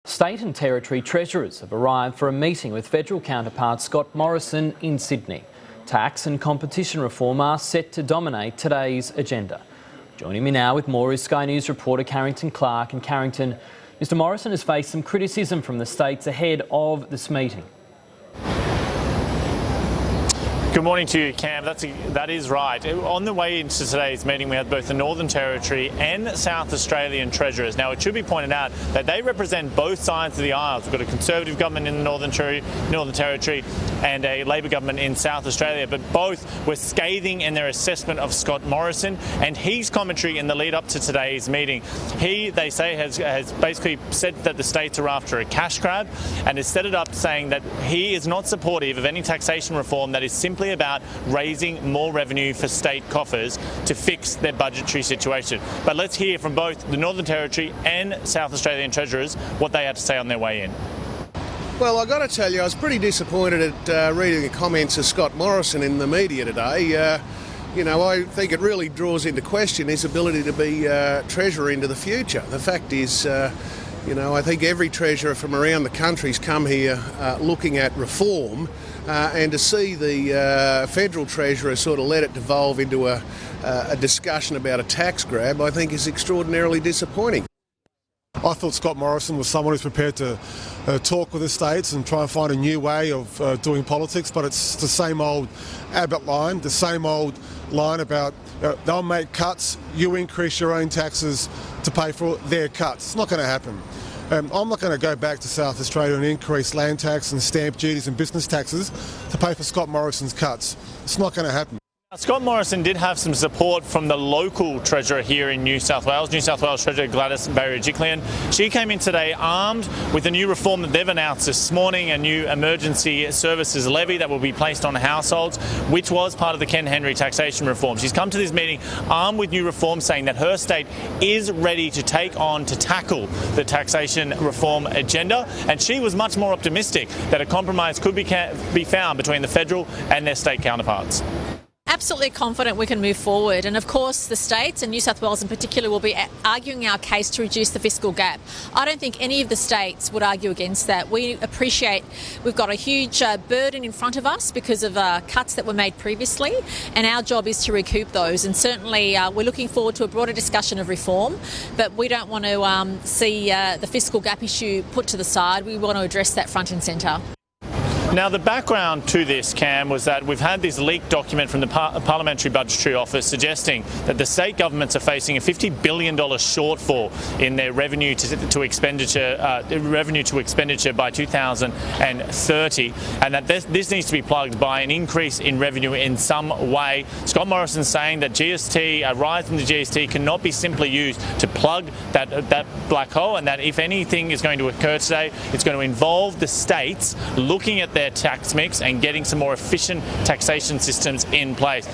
State and Territory Treasurers have arrived for a meeting with federal counterpart Scott Morrison in Sydney. Tax and competition reform are set to dominate today's agenda. Joining me now with more is Sky News reporter Carrington Clark. And Carrington, Mr Morrison has faced some criticism from the states ahead of this meeting. Good morning to you, Cam. That is right. On the way into today's meeting, we had both the Northern Territory and South Australian Treasurers. Now, it should be pointed out that they represent both sides of the aisle. We've got a Conservative government in the Northern Territory and a Labor government in South Australia, but both were scathing in their assessment of Scott Morrison and his commentary in the lead up to today's meeting. He, they say, has basically said that the states are after a cash grab and has set it up saying that he is not supportive of any taxation reform that is simply about raising more revenue for state coffers to fix their budgetary situation. But let's hear from both the Northern Territory and South Australian Treasurers what they had to say on their way in. Well, I've got to tell you, I was pretty disappointed at reading the comments of Scott Morrison in the media today. I think it really draws into question his ability to be Treasurer into the future. The fact is, I think every Treasurer from around the country's come here looking at reform, and to see the federal Treasurer sort of let it devolve into a discussion about a tax grab, I think is extraordinarily disappointing. I thought Scott Morrison was someone who's prepared to talk with the states and try and find a new way of doing politics, but it's the same old Abbott line, the same old line about they'll make cuts, you increase your own taxes to pay for their cuts. It's not going to happen. I'm not going to go back to South Australia and increase land tax and stamp duties and business taxes to pay for Scott Morrison's cuts. It's not going to happen. Scott Morrison did have some support from the local Treasurer here in New South Wales, Treasurer Gladys Berejiklian. She came in today armed with a new reform that they've announced this morning, a new emergency services levy that will be placed on households, which was part of the Ken Henry taxation reform. She's come to this meeting armed with new reform, saying that her state is ready to tackle the taxation reform agenda, and she was much more optimistic that a compromise could be found between the federal and their state counterparts. Absolutely confident we can move forward, and of course the states and New South Wales in particular will be arguing our case to reduce the fiscal gap. I don't think any of the states would argue against that. We appreciate we've got a huge burden in front of us because of cuts that were made previously, and our job is to recoup those, and certainly we're looking forward to a broader discussion of reform, but we don't want to see the fiscal gap issue put to the side. We want to address that front and centre. Now, the background to this, Cam, was that we've had this leaked document from the Parliamentary Budgetary Office suggesting that the state governments are facing a $50 billion shortfall in their revenue to expenditure by 2030, and that this needs to be plugged by an increase in revenue in some way. Scott Morrison saying that a rise in the GST cannot be simply used to plug that black hole, and that if anything is going to occur today, it's going to involve the states looking at their tax mix and getting some more efficient taxation systems in place.